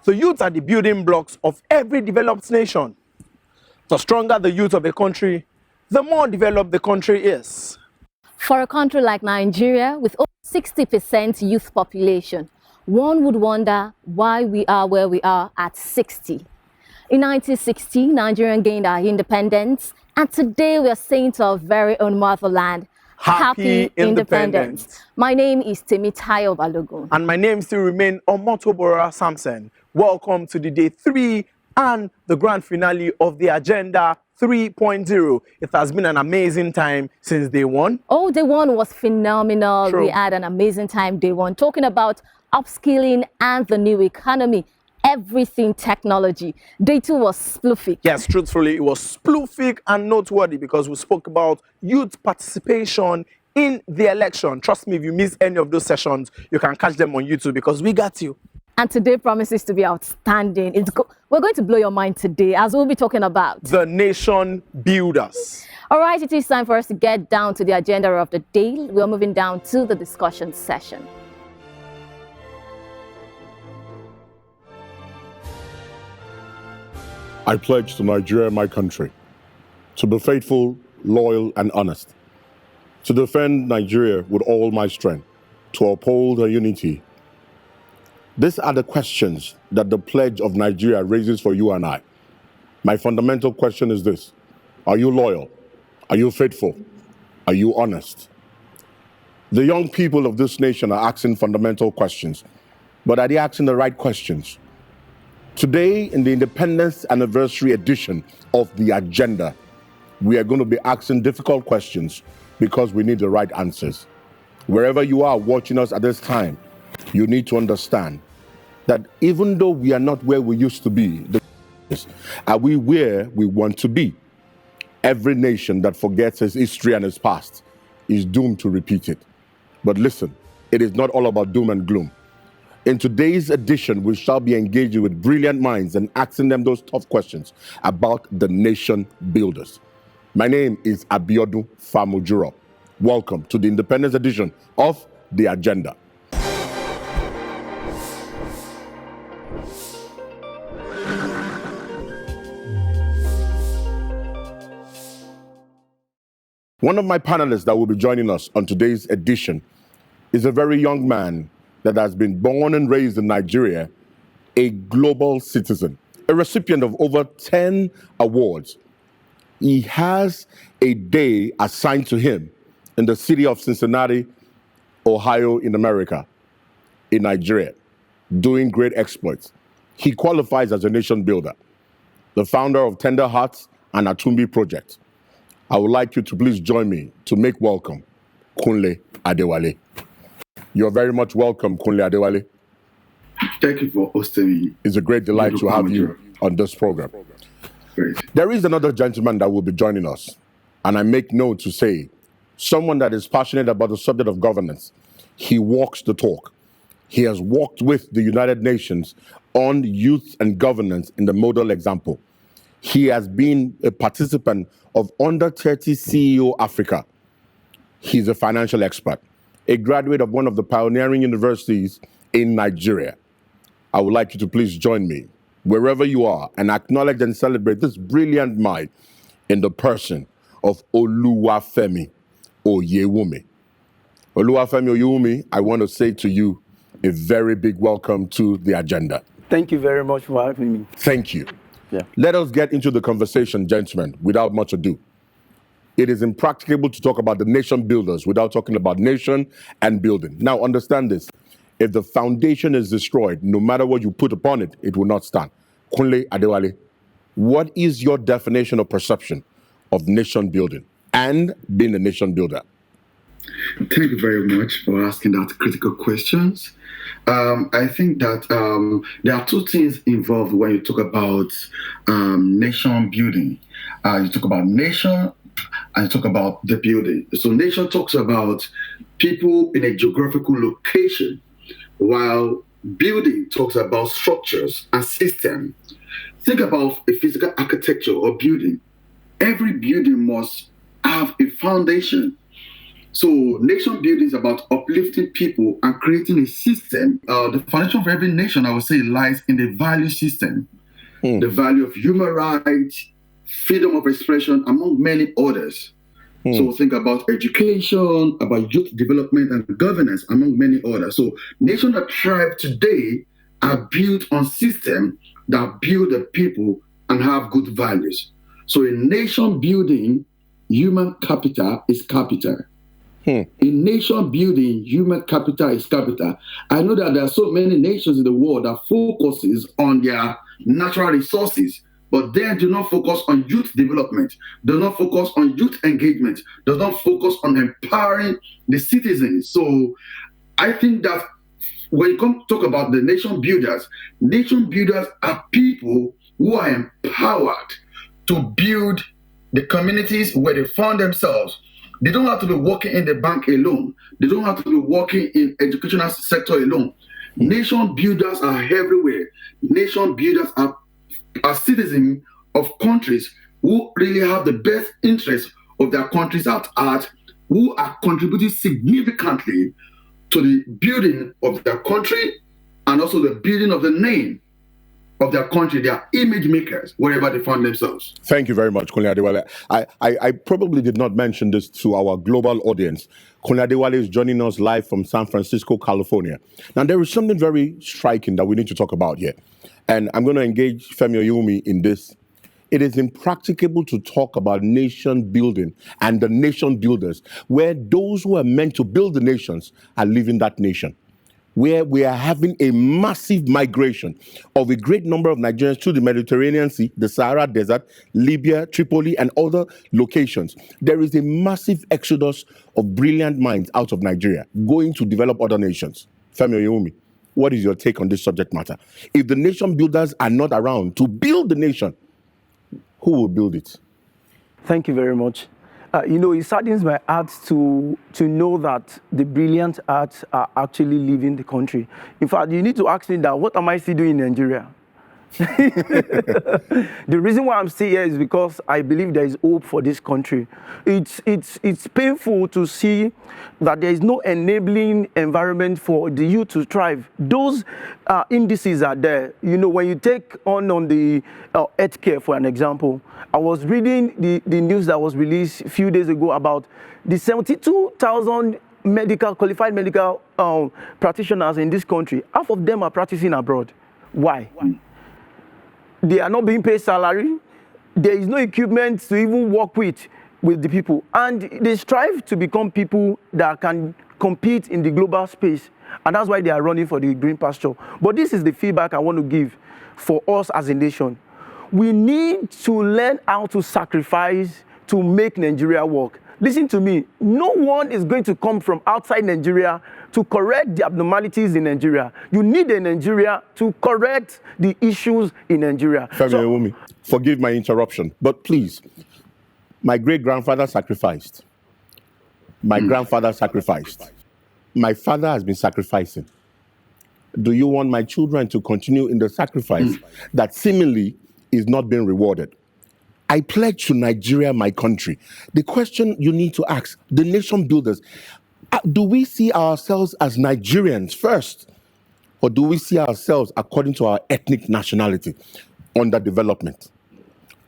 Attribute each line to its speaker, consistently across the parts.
Speaker 1: The youth are the building blocks of every developed nation. The stronger the youth of a country, the more developed the country is.
Speaker 2: For a country like Nigeria, with over 60% youth population, one would wonder why we are where we are at 60. In 1960, Nigeria gained our independence, and today we are saying to our very own motherland, Happy Independence. My name is Temitayo Balogun.
Speaker 1: And my name still remains Omotobora Samson. Welcome to the day 3 and the grand finale of the Agenda 3.0. It has been an amazing time since day 1.
Speaker 2: Oh, day 1 was phenomenal.
Speaker 1: True.
Speaker 2: We had an amazing time day 1, talking about upskilling and the new economy. Everything technology. Day 2 was sploofic.
Speaker 1: Yes, truthfully, it was sploofic and noteworthy because we spoke about youth participation in the election. Trust me, if you miss any of those sessions, you can catch them on YouTube because we got you.
Speaker 2: And today promises to be outstanding. We're going to blow your mind today as we'll be talking about
Speaker 1: the nation builders.
Speaker 2: All right, it is time for us to get down to the agenda of the day. We're moving down to the discussion session.
Speaker 3: I pledge to Nigeria, my country, to be faithful, loyal, and honest, to defend Nigeria with all my strength, to uphold her unity. These are the questions that the Pledge of Nigeria raises for you and I. My fundamental question is this: are you loyal? Are you faithful? Are you honest? The young people of this nation are asking fundamental questions, but are they asking the right questions? Today, in the Independence Anniversary edition of the Agenda, we are going to be asking difficult questions because we need the right answers. Wherever you are watching us at this time, you need to understand that even though we are not where we used to be, are we where we want to be? Every nation that forgets its history and its past is doomed to repeat it. But listen, it is not all about doom and gloom. In today's edition, we shall be engaging with brilliant minds and asking them those tough questions about the nation builders. My name is Abiodun Famojuro. Welcome to the Independence edition of The Agenda. One of my panelists that will be joining us on today's edition is a very young man that has been born and raised in Nigeria, a global citizen, a recipient of over 10 awards. He has a day assigned to him in the city of Cincinnati, Ohio, in America, in Nigeria, doing great exploits. He qualifies as a nation builder, the founder of Tender Hearts and Atumbi Project. I would like you to please join me to make welcome Kunle Adewale. You're very much welcome, Kunle Adewale.
Speaker 4: Thank you for hosting me.
Speaker 3: It's a great delight to have you on this program.
Speaker 4: Great.
Speaker 3: There is another gentleman that will be joining us, and I make note to say, someone that is passionate about the subject of governance. He walks the talk. He has worked with the United Nations on youth and governance in the model example. He has been a participant of Under 30 CEO Africa. He's a financial expert, a graduate of one of the pioneering universities in Nigeria. I would like you to please join me, wherever you are, and acknowledge and celebrate this brilliant mind in the person of Oluwafemi Oyewumi. Oluwafemi Oyewumi, I want to say to you a very big welcome to the Agenda.
Speaker 5: Thank you very much for having me.
Speaker 3: Thank you.
Speaker 5: Yeah.
Speaker 3: Let us get into the conversation, gentlemen, without much ado. It is impracticable to talk about the nation builders without talking about nation and building. Now, understand this. If the foundation is destroyed, no matter what you put upon it, it will not stand. Kunle Adewale, what is your definition or perception of nation building and being a nation builder?
Speaker 4: Thank you very much for asking that critical questions. I think that there are two things involved when you talk about nation building. You talk about nation and you talk about the building. So nation talks about people in a geographical location, while building talks about structures and systems. Think about a physical architecture or building. Every building must have a foundation. So nation building is about uplifting people and creating a system. The foundation of every nation, I would say, lies in the value system, the value of human rights, freedom of expression, among many others. So think about education, about youth development and governance, among many others. So nations that thrive today are built on systems that build the people and have good values. So in nation building, human capital is capital. In nation building, human capital is capital. I know that there are so many nations in the world that focuses on their natural resources, but they do not focus on youth development, do not focus on youth engagement, does not focus on empowering the citizens. So I think that when you come to talk about the nation builders are people who are empowered to build the communities where they found themselves. They don't have to be working in the bank alone. They don't have to be working in educational sector alone. Nation builders are everywhere. Nation builders are citizens of countries who really have the best interests of their countries at heart, who are contributing significantly to the building of their country and also the building of the name of their country. They are image makers wherever they find themselves.
Speaker 3: Thank you very much, Kunle Adewale. I probably did not mention this to our global audience. Kunle Adewale is joining us live from San Francisco, California. Now, there is something very striking that we need to talk about here. And I'm going to engage Femi Oyumi in this. It is impracticable to talk about nation building and the nation builders, where those who are meant to build the nations are leaving that nation, where we are having a massive migration of a great number of Nigerians to the Mediterranean Sea, the Sahara Desert, Libya, Tripoli, and other locations. There is a massive exodus of brilliant minds out of Nigeria going to develop other nations. Femi Oyumi, what is your take on this subject matter? If the nation builders are not around to build the nation, who will build it?
Speaker 5: Thank you very much. It saddens my heart to know that the brilliant arts are actually leaving the country. In fact, you need to ask me that, what am I still doing in Nigeria? The reason why I'm still here is because I believe there is hope for this country. It's painful to see that there is no enabling environment for the youth to thrive. Those indices are there. When you take on the healthcare, for an example, I was reading the news that was released a few days ago about the 72,000 qualified medical practitioners in this country. Half of them are practicing abroad. Why? They are not being paid salary. There is no equipment to even work with the people. And they strive to become people that can compete in the global space. And that's why they are running for the green pasture. But this is the feedback I want to give for us as a nation. We need to learn how to sacrifice to make Nigeria work. Listen to me. No one is going to come from outside Nigeria to correct the abnormalities in Nigeria. You need a Nigeria to correct the issues in Nigeria.
Speaker 3: Femi Oyumi, forgive my interruption, but please, my great-grandfather sacrificed. My grandfather sacrificed. My father has been sacrificing. Do you want my children to continue in the sacrifice that seemingly is not being rewarded? I pledge to Nigeria, my country. The question you need to ask, the nation builders, do we see ourselves as Nigerians first? Or do we see ourselves according to our ethnic nationality? Underdevelopment,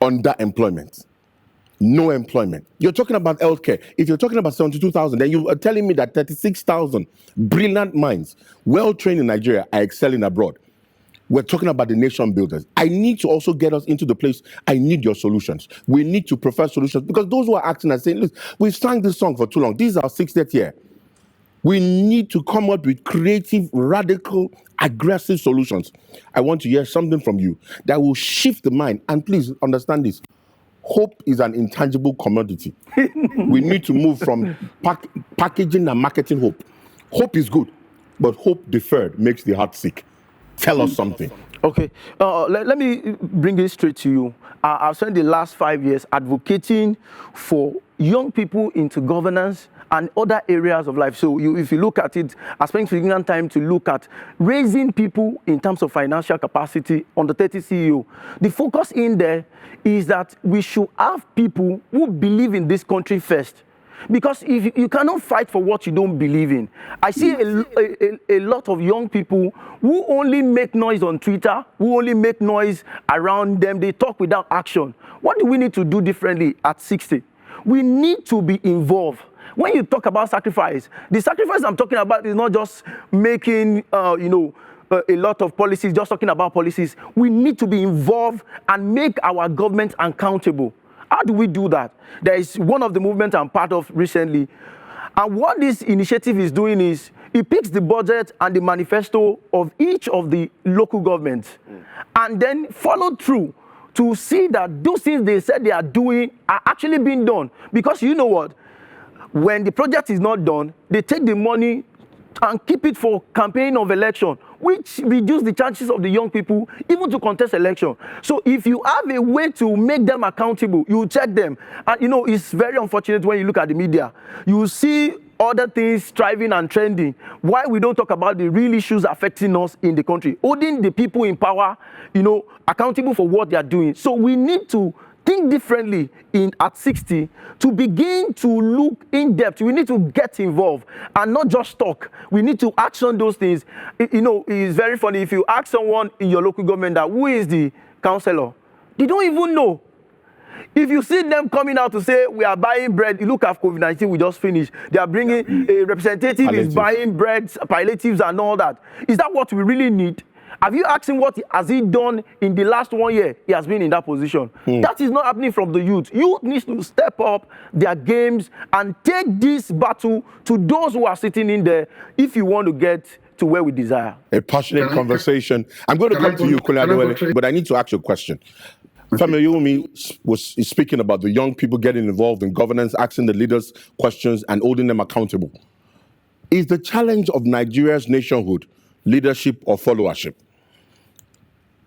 Speaker 3: underemployment, no employment. You're talking about healthcare. If you're talking about 72,000, then you are telling me that 36,000 brilliant minds, well-trained in Nigeria, are excelling abroad. We're talking about the nation builders. I need to also get us into the place, I need your solutions. We need to prefer solutions, because those who are acting are saying, look, we've sang this song for too long. This is our 60th year. We need to come up with creative, radical, aggressive solutions. I want to hear something from you that will shift the mind. And please understand this. Hope is an intangible commodity. We need to move from packaging and marketing hope. Hope is good, but hope deferred makes the heart sick. Tell us something.
Speaker 5: Okay, let me bring it straight to you. I've spent the last 5 years advocating for young people into governance and other areas of life. So if you look at it, I spent significant time to look at raising people in terms of financial capacity on the 30 CEO. The focus in there is that we should have people who believe in this country first. Because if you cannot fight for what you don't believe in. I see a lot of young people who only make noise on Twitter, who only make noise around them. They talk without action. What do we need to do differently at 60? We need to be involved. When you talk about sacrifice, the sacrifice I'm talking about is not just making, a lot of policies, just talking about policies. We need to be involved and make our government accountable. How do we do that? There is one of the movements I'm part of recently. And what this initiative is doing is it picks the budget and the manifesto of each of the local governments and then follow through to see that those things they said they are doing are actually being done. Because you know what? When the project is not done, they take the money and keep it for campaign of election, which reduce the chances of the young people even to contest election. So if you have a way to make them accountable, you check them. And it's very unfortunate when you look at the media. You see other things thriving and trending. Why we don't talk about the real issues affecting us in the country? Holding the people in power, accountable for what they are doing. So we need to think differently at 60 to begin to look in depth. We need to get involved and not just talk. We need to action those things. It's very funny if you ask someone in your local government that who is the councillor, they don't even know. If you see them coming out to say we are buying bread, you look at COVID-19 we just finished. They are bringing a representative is buying bread, palliatives and all that. Is that what we really need? Have you asked him what has he done in the last 1 year? He has been in that position. That is not happening from the youth. Youth needs to step up their games and take this battle to those who are sitting in there if you want to get to where we desire.
Speaker 3: A passionate conversation. I'm going to come to you, Kunle, but I need to ask you a question. Famojuro is speaking about the young people getting involved in governance, asking the leaders questions and holding them accountable. Is the challenge of Nigeria's nationhood leadership or followership?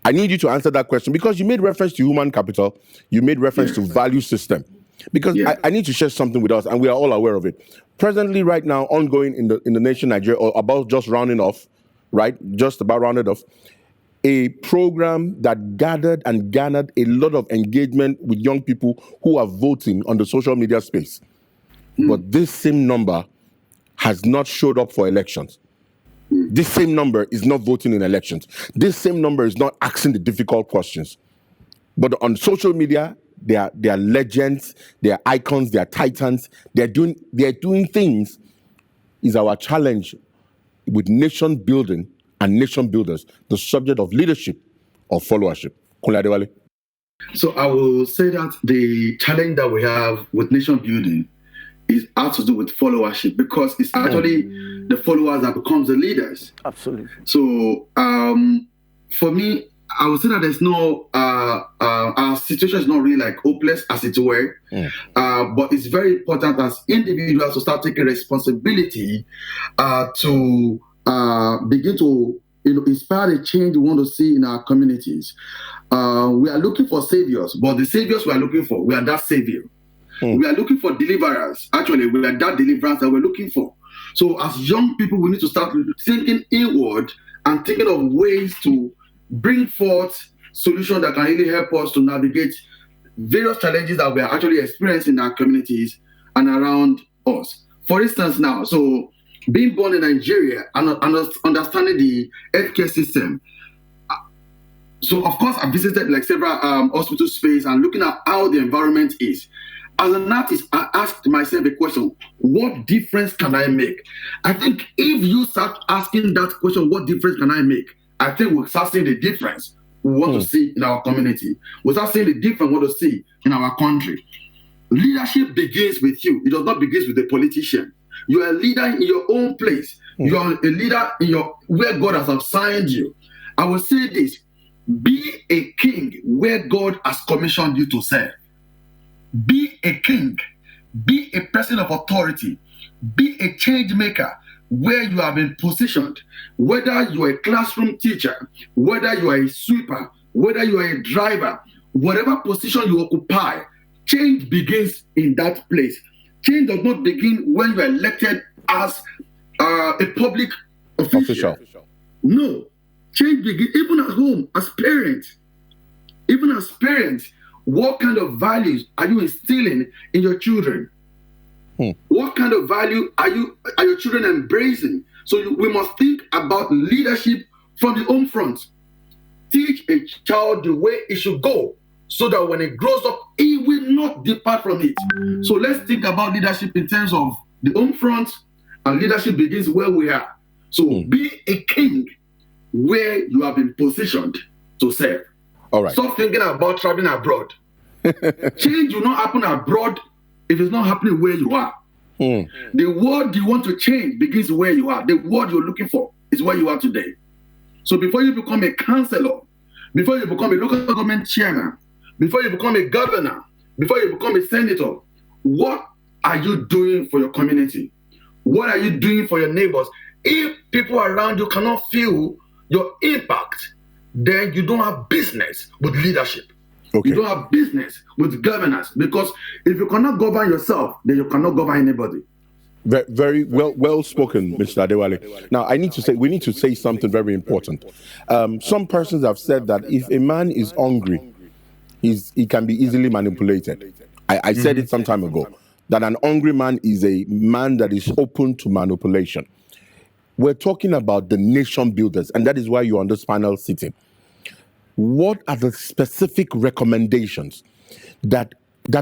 Speaker 3: I need you to answer that question because you made reference to human capital, you made reference to value system. Because I need to share something with us, and we are all aware of it. Presently, right now, ongoing in the nation Nigeria, or about just rounding off, right? Just about rounded off, a program that gathered and garnered a lot of engagement with young people who are voting on the social media space. But this same number has not showed up for elections. This same number is not voting in elections. This same number is not asking the difficult questions. But on social media, they are legends, they are icons, they are titans. They are doing things. Is our challenge with nation building and nation builders the subject of leadership or followership? Kunle Adewale.
Speaker 4: So I will say that the challenge that we have with nation building has to do with followership, because it's actually the followers that becomes the leaders.
Speaker 5: Absolutely.
Speaker 4: So for me, I would say that there's no our situation is not really like hopeless as it were, but it's very important as individuals to start taking responsibility to begin to inspire the change we want to see in our communities. We are looking for saviors, but the saviors we are looking for, we are that savior. We are looking for deliverers. Actually, we are that deliverance that we're looking for. So as young people, we need to start thinking inward and thinking of ways to bring forth solutions that can really help us to navigate various challenges that we are actually experiencing in our communities and around us. For instance now, so being born in Nigeria and understanding the healthcare system. So of course, I visited like several hospital space and looking at how the environment is. As an artist, I asked myself a question: what difference can I make? I think if you start asking that question, what difference can I make? I think we'll start seeing the difference we want to see in our community. We'll start seeing the difference we want to see in our country. Leadership begins with you. It does not begin with the politician. You are a leader in your own place. You are a leader in where God has assigned you. I will say this: be a king where God has commissioned you to serve. Be a king, be a person of authority, be a change maker where you have been positioned. Whether you are a classroom teacher, whether you are a sweeper, whether you are a driver, whatever position you occupy, change begins in that place. Change does not begin when you are elected as a public official. No, change begins even at home, as parents. Even as parents, what kind of values are you instilling in your children? What kind of value are your children embracing? So we must think about leadership from the home front. Teach a child the way it should go, so that when it grows up, it will not depart from it. So let's think about leadership in terms of the home front, and leadership begins where we are. So be a king where you have been positioned to serve.
Speaker 3: All right.
Speaker 4: Stop thinking about traveling abroad. Change will not happen abroad if it's not happening where you are. The world you want to change begins where you are. The world you're looking for is where you are today. So before you become a councillor, before you become a local government chairman, before you become a governor, before you become a senator, what are you doing for your community? What are you doing for your neighbors? If people around you cannot feel your impact, then you don't have business with leadership.
Speaker 3: Okay.
Speaker 4: You don't have business with governance, because if you cannot govern yourself, then you cannot govern anybody.
Speaker 3: Very well spoken, Mr. Adewale. Now, we need to say something very important. Some persons have said that if a man is hungry, he can be easily manipulated. I said it some time ago, that an hungry man is a man that is open to manipulation. We're talking about the nation builders, and that is why you're on this panel sitting. What are the specific recommendations that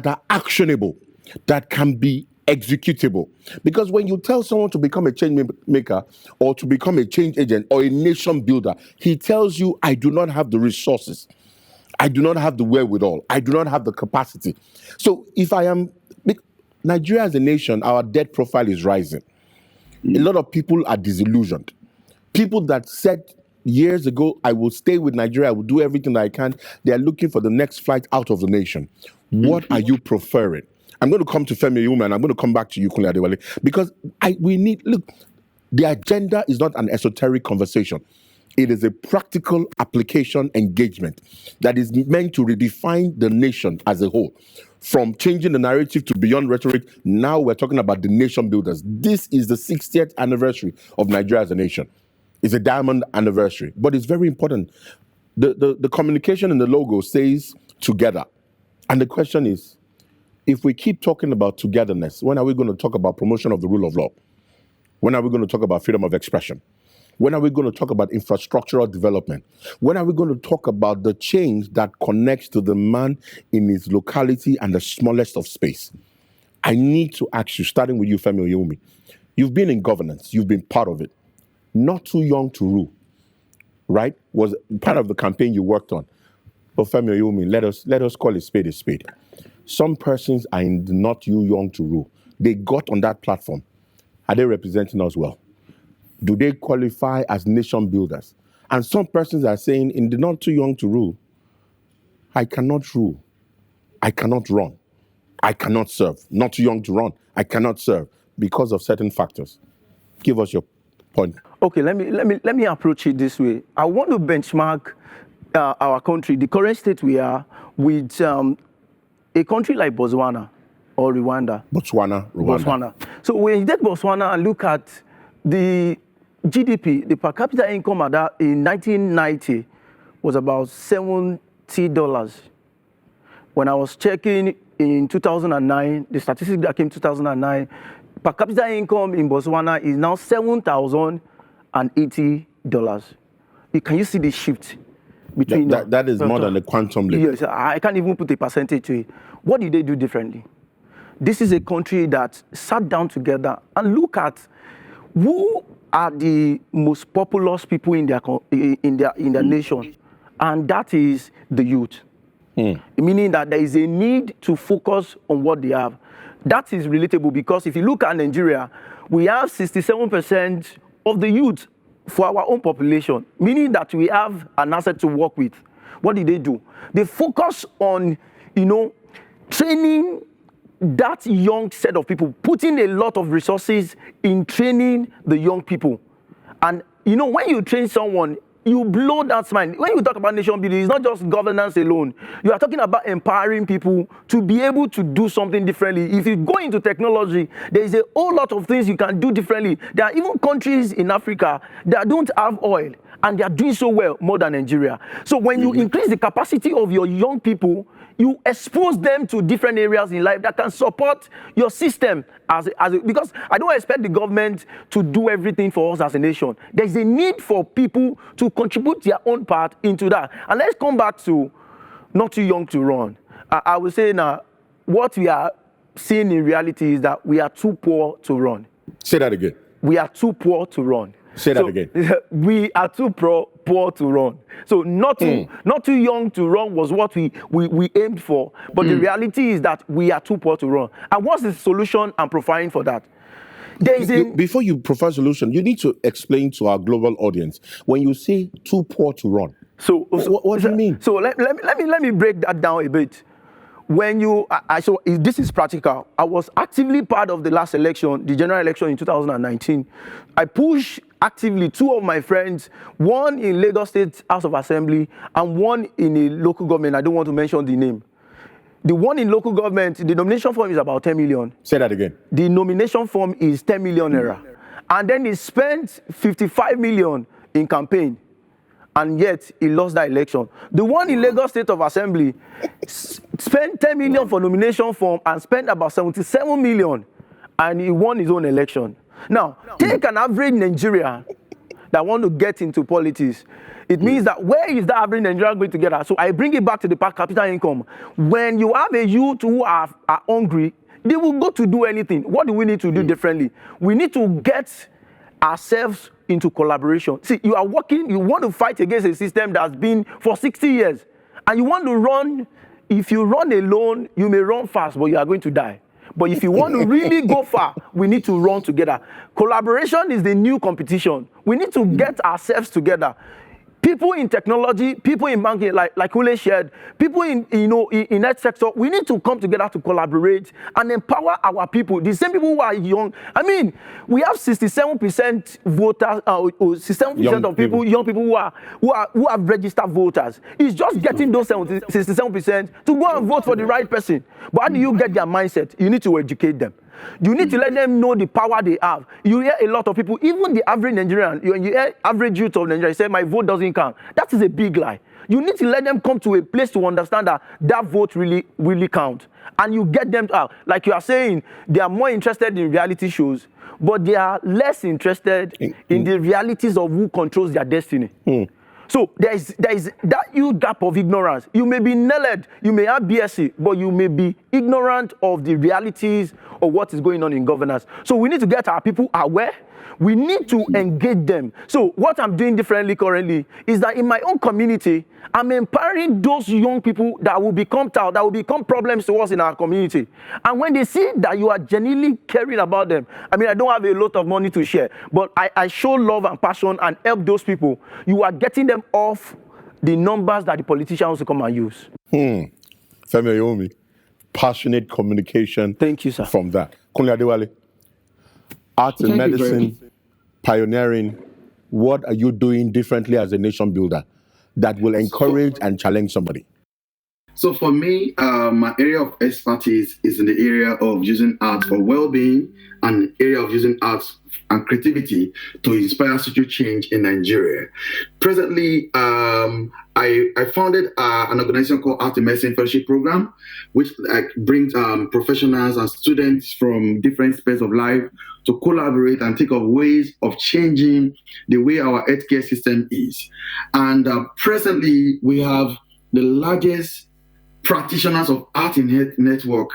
Speaker 3: are actionable, that can be executable? Because when you tell someone to become a change maker or to become a change agent or a nation builder, he tells you, I do not have the resources. I do not have the wherewithal. I do not have the capacity. So Nigeria as a nation, our debt profile is rising. A lot of people are disillusioned. People that said years ago, I will stay with Nigeria, I will do everything that I can, they are looking for the next flight out of the nation. What are you preferring? I'm going to come to Femi Yuma, and I'm going to come back to you, Kunle Adewale, because the agenda is not an esoteric conversation. It is a practical application engagement that is meant to redefine the nation as a whole. From changing the narrative to beyond rhetoric, now we're talking about the nation builders. This is the 60th anniversary of Nigeria as a nation. It's a diamond anniversary, but it's very important. The communication in the logo says together. And the question is, if we keep talking about togetherness, when are we going to talk about promotion of the rule of law? When are we going to talk about freedom of expression? When are we going to talk about infrastructural development? When are we going to talk about the change that connects to the man in his locality and the smallest of space? I need to ask you, starting with you, Femi Oyewumi. You've been in governance. You've been part of it. Not too young to rule, right? Was part of the campaign you worked on. But Femi Oyewumi, let us call a spade a spade. Some persons are in the not too young to rule. They got on that platform. Are they representing us well? Do they qualify as nation builders? And some persons are saying, in the not too young to rule, I cannot rule. I cannot run. I cannot serve. Not too young to run. I cannot serve because of certain factors. Give us your point.
Speaker 5: Okay, let me approach it this way. I want to benchmark our country, the current state we are, with a country like Botswana or Rwanda.
Speaker 3: Botswana.
Speaker 5: So when you take Botswana and look at the GDP, the per capita income in 1990 was about $70. When I was checking in 2009, the statistic that came 2009, per capita income in Botswana is now $7,080. Can you see the shift between
Speaker 3: that is more than a quantum leap?
Speaker 5: Yes, I can't even put a percentage to it. What did they do differently? This is a country that sat down together and look at who are the most populous people in their nation, and that is the youth. Meaning that there is a need to focus on what they have. That is relatable because if you look at Nigeria, we have 67% of the youth for our own population, meaning that we have an asset to work with. What did they do? They focus on, training that young set of people, putting a lot of resources in training the young people. And, when you train someone, you blow that mind. When you talk about nation building, it's not just governance alone. You are talking about empowering people to be able to do something differently. If you go into technology, there is a whole lot of things you can do differently. There are even countries in Africa that don't have oil, and they are doing so well more than Nigeria. So when you increase the capacity of your young people you expose them to different areas in life that can support your system because I don't expect the government to do everything for us as a nation. There's a need for people to contribute their own part into that. And let's come back to not too young to run. I would say now, what we are seeing in reality is that we are too poor to run.
Speaker 3: Say that again.
Speaker 5: We are too poor to run.
Speaker 3: Say that again.
Speaker 5: We are too poor to run. So not too young to run was what we aimed for. But the reality is that we are too poor to run. And what's the solution I'm providing for that?
Speaker 3: Before you provide solution, you need to explain to our global audience when you say too poor to run. So what do you mean?
Speaker 5: So let me break that down a bit. When so this is practical. I was actively part of the last election, the general election in 2019. I pushed actively two of my friends, one in Lagos State House of Assembly and one in a local government. I don't want to mention the name. The one in local government, the nomination form is about 10 million.
Speaker 3: Say that again.
Speaker 5: The nomination form is 10 million naira. And then he spent 55 million in campaign. And yet he lost that election. The one in Lagos State of Assembly spent 10 million for nomination form and spent about 77 million, and he won his own election. Now, take an average Nigerian that want to get into politics. It means that where is the average Nigerian going to get at? So I bring it back to the per capita income. When you have a youth who are hungry, they will go to do anything. What do we need to do differently? We need to get ourselves into collaboration. See, you are working, you want to fight against a system that's been for 60 years. And you want to run, if you run alone, you may run fast, but you are going to die. But if you want to really go far, we need to run together. Collaboration is the new competition. We need to get ourselves together. People in technology, people in banking, like Ule shared, people in that sector, we need to come together to collaborate and empower our people. The same people who are young. I mean, we have 67% voters, 67% of people, young people who have registered voters. It's just getting those 67% to go and vote for the right person. But how do you get their mindset? You need to educate them. You need to let them know the power they have. You hear a lot of people, even the average Nigerian, you hear average youth of Nigeria say, my vote doesn't count. That is a big lie. You need to let them come to a place to understand that that vote really counts. And you get them out. Like you are saying, they are more interested in reality shows, but they are less interested in the realities of who controls their destiny. So there is that huge gap of ignorance. You may be NELED, you may have BSc, but you may be ignorant of the realities of what is going on in governance. So we need to get our people aware. We need to engage them. So what I'm doing differently currently is that in my own community, I'm empowering those young people that will become problems to us in our community. And when they see that you are genuinely caring about them, I mean, I don't have a lot of money to share, but I show love and passion and help those people. You are getting them off the numbers that the politicians will come and use.
Speaker 3: Femi Oyomi, passionate communication.
Speaker 5: Thank you, sir.
Speaker 3: From that. Kunle Adewale, art and medicine, pioneering. What are you doing differently as a nation builder that will encourage and challenge somebody?
Speaker 4: So for me, my area of expertise is in the area of using art for well-being and the area of using art and creativity to inspire social change in Nigeria. Presently, I founded an organization called Art and Medicine Fellowship Program, which brings professionals and students from different spheres of life to collaborate and think of ways of changing the way our healthcare system is. And presently, we have the largest practitioners of art in health network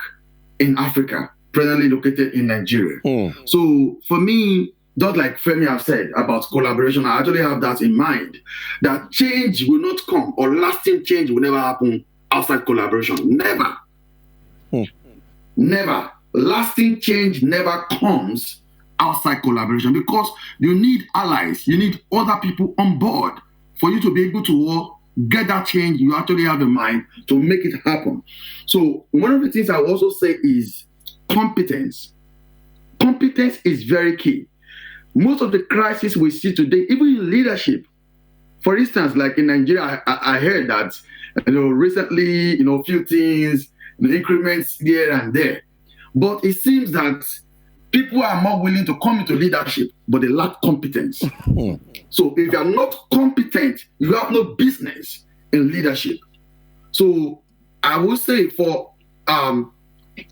Speaker 4: in Africa, presently located in Nigeria. So for me, just like Femi have said about collaboration, I actually have that in mind, that change will not come, or lasting change will never happen outside collaboration. Never. Never. Lasting change never comes outside collaboration, because you need allies, you need other people on board for you to be able to get that change you actually have in mind to make it happen. So one of the things I also say is competence. Competence is very key. Most of the crises we see today, even in leadership, for instance, like in Nigeria, I heard that recently, a few things, increments here and there, but it seems that people are more willing to come into leadership, but they lack competence. So if you are not competent, you have no business in leadership. So I would say for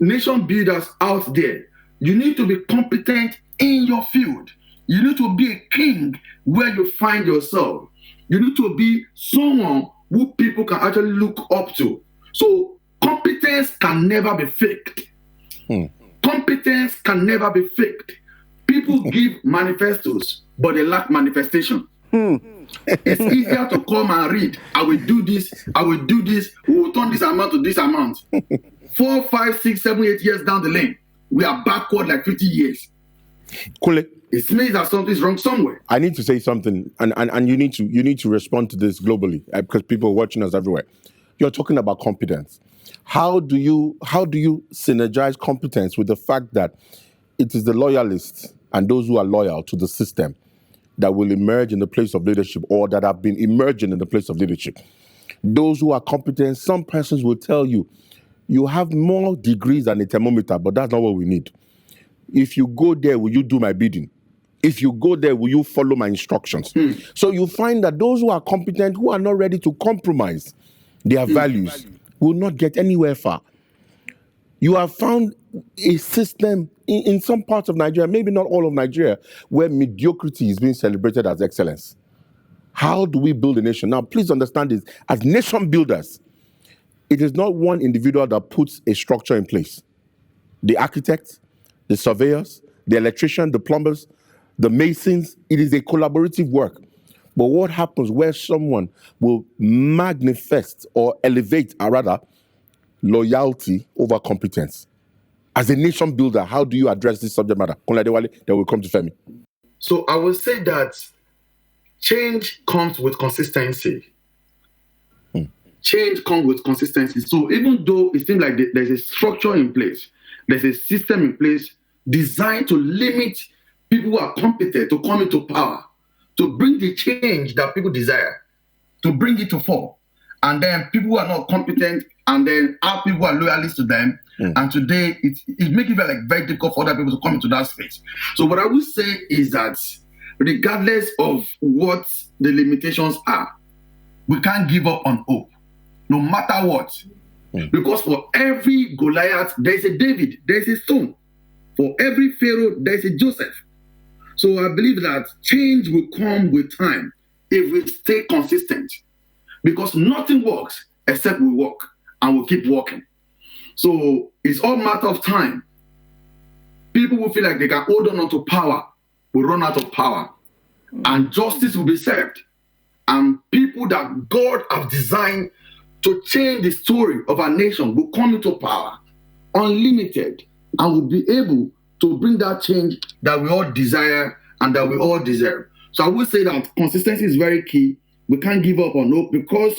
Speaker 4: nation builders out there, you need to be competent in your field. You need to be a king where you find yourself. You need to be someone who people can actually look up to. So competence can never be faked. Competence can never be faked. People give manifestos, but they lack manifestation. It's easier to come and read. I will do this. I will do this. We will turn this amount to this amount. 4, 5, 6, 7, 8 years down the lane, we are backward like 50 years.
Speaker 3: Kule,
Speaker 4: It means that something's wrong somewhere.
Speaker 3: I need to say something, and you need to respond to this globally because people are watching us everywhere. You're talking about competence. How do you synergize competence with the fact that it is the loyalists and those who are loyal to the system that will emerge in the place of leadership, or that have been emerging in the place of leadership? Those who are competent, some persons will tell you, you have more degrees than a thermometer, but that's not what we need. If you go there, will you do my bidding? If you go there, will you follow my instructions? So you find that those who are competent, who are not ready to compromise their values, will not get anywhere far. You have found a system in some parts of Nigeria, maybe not all of Nigeria, where mediocrity is being celebrated as excellence. How do we build a nation? Now, please understand this. As nation builders, it is not one individual that puts a structure in place. The architects, the surveyors, the electrician, the plumbers, the masons, it is a collaborative work. But what happens where someone will manifest or elevate, or rather, loyalty over competence? As a nation builder, how do you address this subject matter? Then we'll come to Femi.
Speaker 4: So I would say that change comes with consistency. Change comes with consistency. So even though it seems like there's a structure in place, there's a system in place designed to limit people who are competent to come into power, to bring the change that people desire, to bring it to fall. And then people who are not competent, and then our people are loyalists to them. And today, it makes it like very difficult for other people to come into that space. So what I would say is that regardless of what the limitations are, we can't give up on hope, no matter what. Because for every Goliath, there's a David, there's a stone. For every Pharaoh, there's a Joseph. So I believe that change will come with time if we stay consistent. Because nothing works except we work, and we'll keep working. So it's all matter of time. People will feel like they can hold on to power, will run out of power, and justice will be served. And people that God has designed to change the story of our nation will come into power, unlimited, and will be able to bring that change that we all desire and that we all deserve. So I would say that consistency is very key. We can't give up on hope because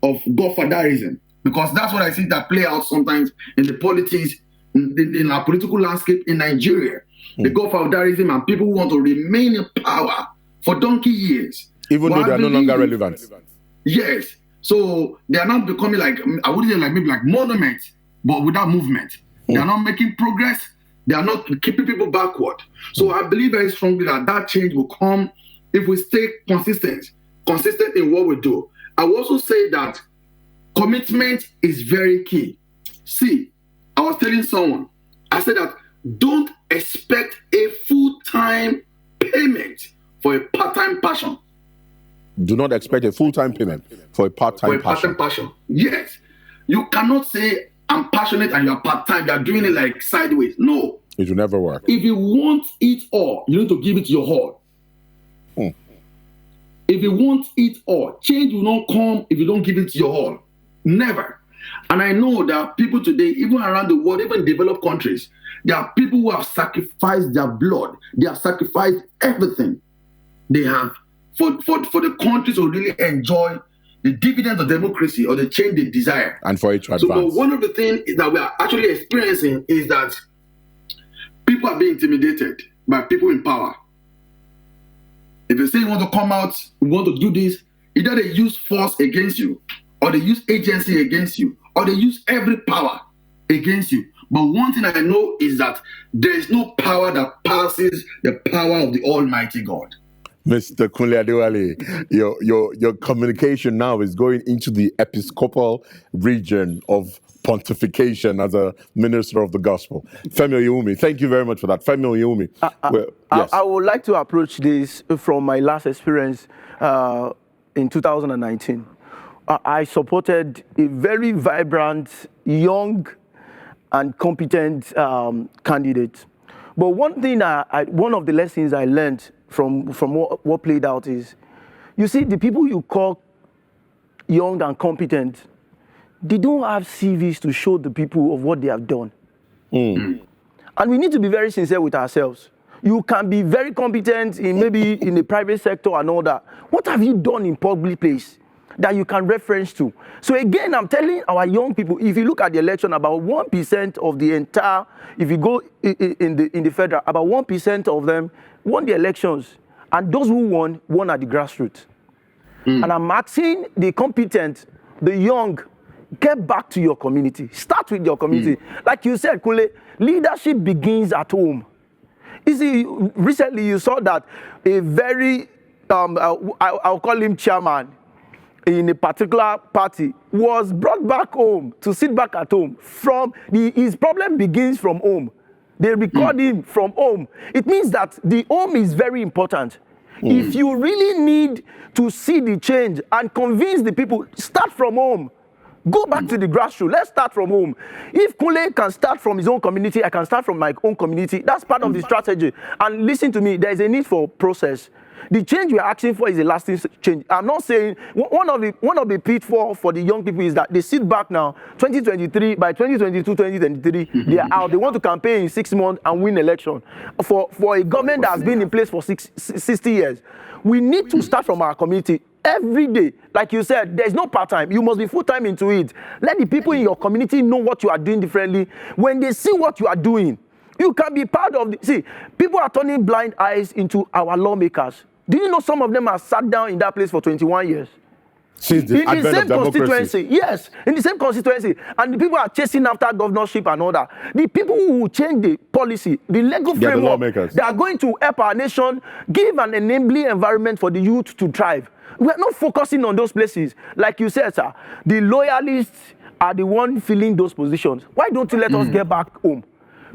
Speaker 4: of godfatherism, because that's what I see that play out sometimes in the politics, in our political landscape in Nigeria. The godfatherism and people who want to remain in power for donkey years.
Speaker 3: Even though they are no longer relevant.
Speaker 4: Yes. So they are not becoming like, I wouldn't say like maybe like monuments, but without movement. They are not making progress. They are not keeping people backward. So I believe very strongly that change will come if we stay consistent in what we do. I will also say that commitment is very key. See, I was telling someone, I said that don't expect a full-time payment for a part-time passion.
Speaker 3: Do not expect a full-time payment for a part-time passion.
Speaker 4: Yes. You cannot say, I'm passionate and you're part-time. You're doing it like sideways. No.
Speaker 3: It will never work.
Speaker 4: If you want it all, you need to give it your all. If you want it all, change will not come if you don't give it your all. Never. And I know that people today, even around the world, even in developed countries, there are people who have sacrificed their blood. They have sacrificed everything they have for the country to really enjoy the dividends of democracy or the change they desire.
Speaker 3: And for it to advance.
Speaker 4: So, but one of the things that we are actually experiencing is that people are being intimidated by people in power. If they say you want to come out, you want to do this, either they use force against you, or they use agency against you, or they use every power against you. But one thing I know is that there is no power that passes the power of the Almighty God.
Speaker 3: Mr. Kunle Adewale, your communication now is going into the episcopal region of pontification as a minister of the gospel. Femi Oyewumi, thank you very much for that. Femi Oyewumi. Yes.
Speaker 5: I would like to approach this from my last experience in 2019. I supported a very vibrant, young, and competent candidate. But one thing, one of the lessons I learned from what played out is, you see, the people you call young and competent, they don't have CVs to show the people of what they have done. And we need to be very sincere with ourselves. You can be very competent in maybe in the private sector and all that. What have you done in public place that you can reference to? So again, I'm telling our young people, if you look at the election, about 1% of the entire, if you go in the federal, about 1% of them won the elections. And those who won at the grassroots. And I'm asking the competent, the young, get back to your community. Start with your community. Like you said, Kunle, leadership begins at home. You see, recently you saw that a very, I'll call him chairman, in a particular party was brought back home to sit back at home. His problem begins from home. They record him from home. It means that the home is very important. If you really need to see the change and convince the people, start from home. Go back to the grassroots. Let's start from home. If Kunle can start from his own community, I can start from my own community. That's part of the strategy. And listen to me, there is a need for process. The change we are asking for is a lasting change. I'm not saying one of the pitfalls for the young people is that they sit back now. 2023, by 2022, 2023, they are out. They want to campaign in 6 months and win election for a government that has been in place for 60 years. We need to start from our community. Every day, like you said, there's no part-time. You must be full-time into it. Let the people in your community know what you are doing differently. When they see what you are doing, you can be part of the... See, people are turning blind eyes into our lawmakers. Do you know some of them have sat down in that place for 21 years?
Speaker 3: Since the
Speaker 5: In the same constituency, yes, in the same constituency, and the people are chasing after governorship and all that. The people who will change the policy, the legal framework, they are going to help our nation, give an enabling environment for the youth to thrive. We're not focusing on those places. Like you said, sir, the loyalists are the ones filling those positions. Why don't you let us get back home?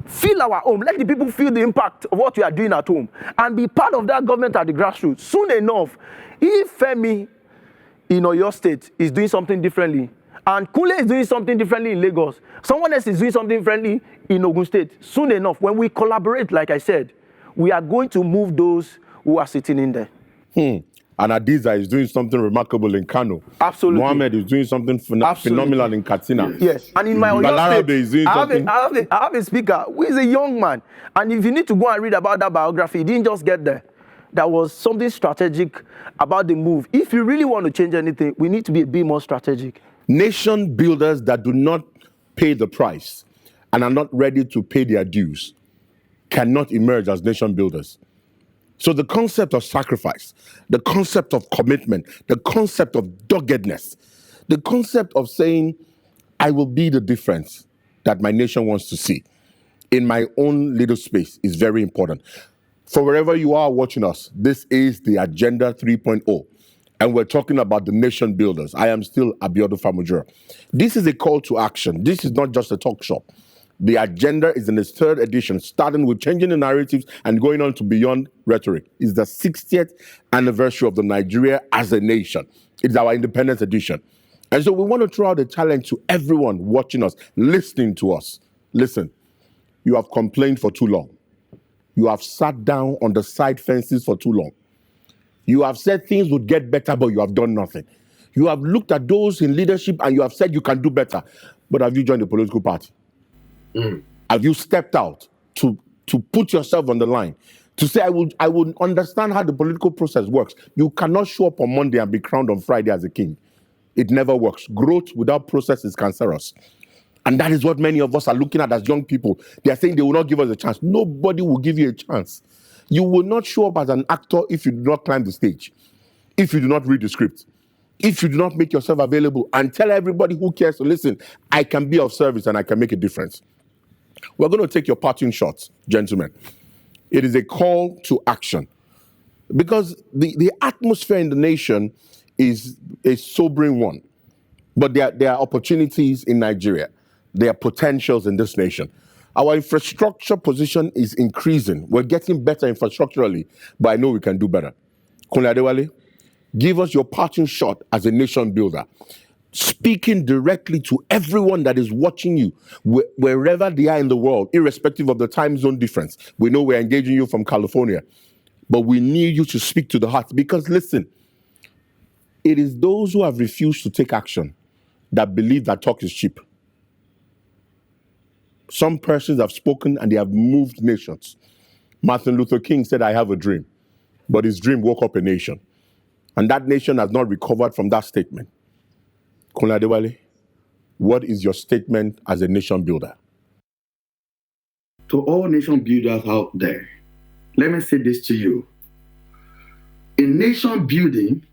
Speaker 5: Fill our home. Let the people feel the impact of what we are doing at home and be part of that government at the grassroots. Soon enough, if Femi in Oyo State is doing something differently, and Kunle is doing something differently in Lagos, someone else is doing something differently in Ogun State, soon enough, when we collaborate, like I said, we are going to move those who are sitting in there.
Speaker 3: And Adiza is doing something remarkable in Kano.
Speaker 5: Absolutely.
Speaker 3: Mohammed is doing something phenomenal in Katsina.
Speaker 5: Yes. And in my Oyo State, I have a speaker who is a young man. And if you need to go and read about that biography, he didn't just get there. There was something strategic about the move. If you really want to change anything, we need to be a bit more strategic.
Speaker 3: Nation builders that do not pay the price and are not ready to pay their dues cannot emerge as nation builders. So the concept of sacrifice, the concept of commitment, the concept of doggedness, the concept of saying, I will be the difference that my nation wants to see in my own little space is very important. For wherever you are watching us, this is the Agenda 3.0, and we're talking about the nation builders. I am still Abiodun Famojuro. This is a call to action. This is not just a talk shop. The agenda is in its 3rd edition, starting with changing the narratives and going on to beyond rhetoric. It's the 60th anniversary of the Nigeria as a nation. It's our independence edition. And so we want to throw out a challenge to everyone watching us, listening to us. Listen, you have complained for too long. You have sat down on the side fences for too long. You have said things would get better, but you have done nothing. You have looked at those in leadership and you have said you can do better. But have you joined a political party? Have you stepped out to put yourself on the line? To say, I would understand how the political process works. You cannot show up on Monday and be crowned on Friday as a king. It never works. Growth without process is cancerous. And that is what many of us are looking at as young people. They are saying they will not give us a chance. Nobody will give you a chance. You will not show up as an actor if you do not climb the stage, if you do not read the script, if you do not make yourself available and tell everybody who cares to listen, I can be of service and I can make a difference. We're going to take your parting shots, gentlemen. It is a call to action. Because the atmosphere in the nation is a sobering one. But there are opportunities in Nigeria. There are potentials in this nation. Our infrastructure position is increasing. We're getting better infrastructurally, but I know we can do better. Kunle Adewale, give us your parting shot as a nation builder, speaking directly to everyone that is watching you, wherever they are in the world, irrespective of the time zone difference. We know we're engaging you from California, but we need you to speak to the heart. Because listen, it is those who have refused to take action that believe that talk is cheap. Some persons have spoken and they have moved nations. Martin Luther King said, I have a dream, but his dream woke up a nation. And that nation has not recovered from that statement. Kunle Adewale, what is your statement as a nation builder?
Speaker 4: To all nation builders out there, let me say this to you. In nation building,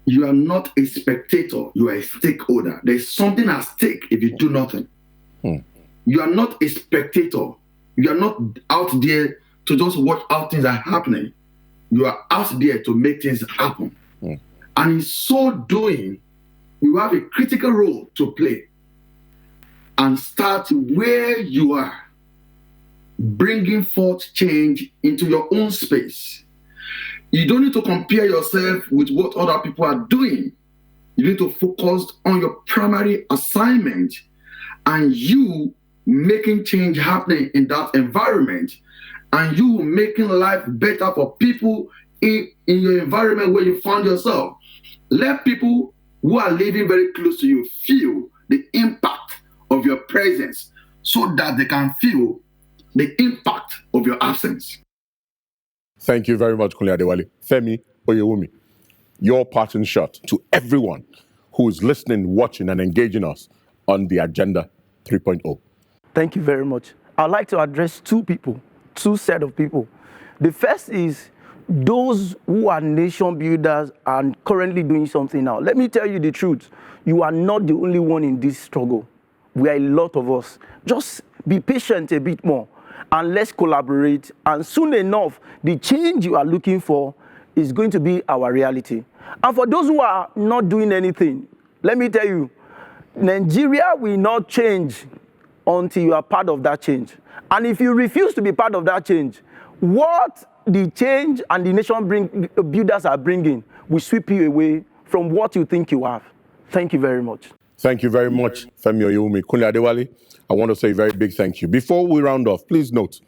Speaker 4: you are not a spectator, you are a stakeholder. There's something at stake if you do nothing. You are not a spectator. You are not out there to just watch how things are happening. You are out there to make things happen. And in so doing, you have a critical role to play. And start where you are, bringing forth change into your own space. You don't need to compare yourself with what other people are doing. You need to focus on your primary assignment and you making change happening in that environment, and you making life better for people in your environment where you found yourself. Let people who are living very close to you feel the impact of your presence so that they can feel the impact of your absence.
Speaker 3: Thank you very much, Kunle Adewale. Femi Oyewumi, your parting shot to everyone who is listening, watching, and engaging us on the Agenda 3.0.
Speaker 5: Thank you very much. I'd like to address two set of people. The first is those who are nation builders and currently doing something now. Let me tell you the truth. You are not the only one in this struggle. We are a lot of us. Just be patient a bit more and let's collaborate. And soon enough, the change you are looking for is going to be our reality. And for those who are not doing anything, let me tell you, Nigeria will not change until you are part of that change. And if you refuse to be part of that change, what the change and the nation builders are bringing will sweep you away from what you think you have. Thank you very much.
Speaker 3: Thank you very much, Femi Oyewumi. Kunle Adewale, I want to say a very big thank you. Before we round off, please note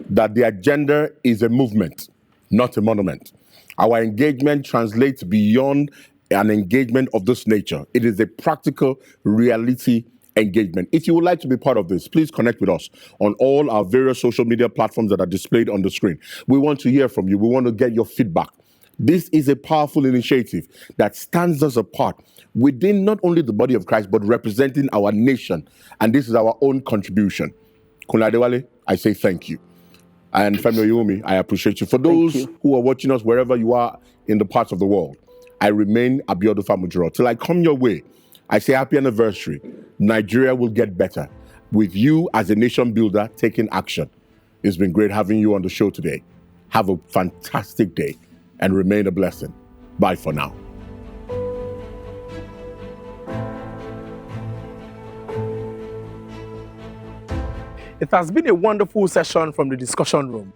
Speaker 3: that the agenda is a movement, not a monument. Our engagement translates beyond an engagement of this nature. It is a practical reality engagement. If you would like to be part of this, please connect with us on all our various social media platforms that are displayed on the screen. We want to hear from you. We want to get your feedback. This is a powerful initiative that stands us apart within not only the body of Christ, but representing our nation. And this is our own contribution. Kunle Adewale, I say thank you. And Femi Oyewumi, I appreciate you. For those who are watching us wherever you are in the parts of the world, I remain Abiodun Famojuro. Till I come your way, I say happy anniversary. Nigeria will get better with you as a nation builder taking action. It's been great having you on the show today. Have a fantastic day and remain a blessing. Bye for now.
Speaker 1: It has been a wonderful session from the discussion room.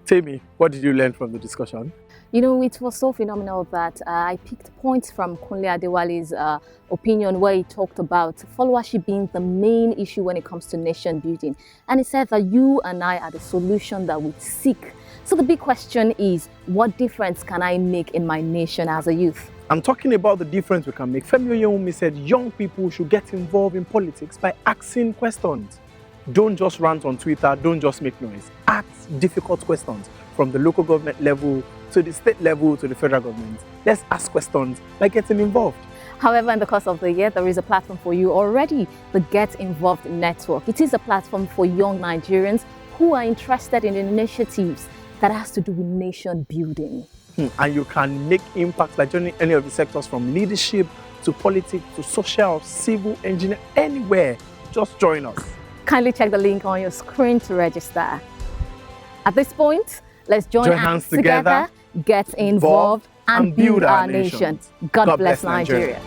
Speaker 1: Tell what did you learn from the discussion?
Speaker 2: You know, it was so phenomenal that I picked points from Kunle Adewale's opinion where he talked about followership being the main issue when it comes to nation building. And he said that you and I are the solution that we seek. So the big question is, what difference can I make in my nation as a youth?
Speaker 1: I'm talking about the difference we can make. Femi Oyewumi said young people should get involved in politics by asking questions. Don't just rant on Twitter, don't just make noise. Ask difficult questions from the local government level to the state level to the federal government. Let's ask questions by getting involved.
Speaker 2: However, in the course of the year, there is a platform for you already, the Get Involved Network. It is a platform for young Nigerians who are interested in initiatives that has to do with nation building.
Speaker 1: And you can make impact by joining any of the sectors from leadership to politics to social, civil, engineering, anywhere. Just join us.
Speaker 2: Kindly check the link on your screen to register. At this point, Let's join hands together, get involved, and build our nation. God bless Nigeria.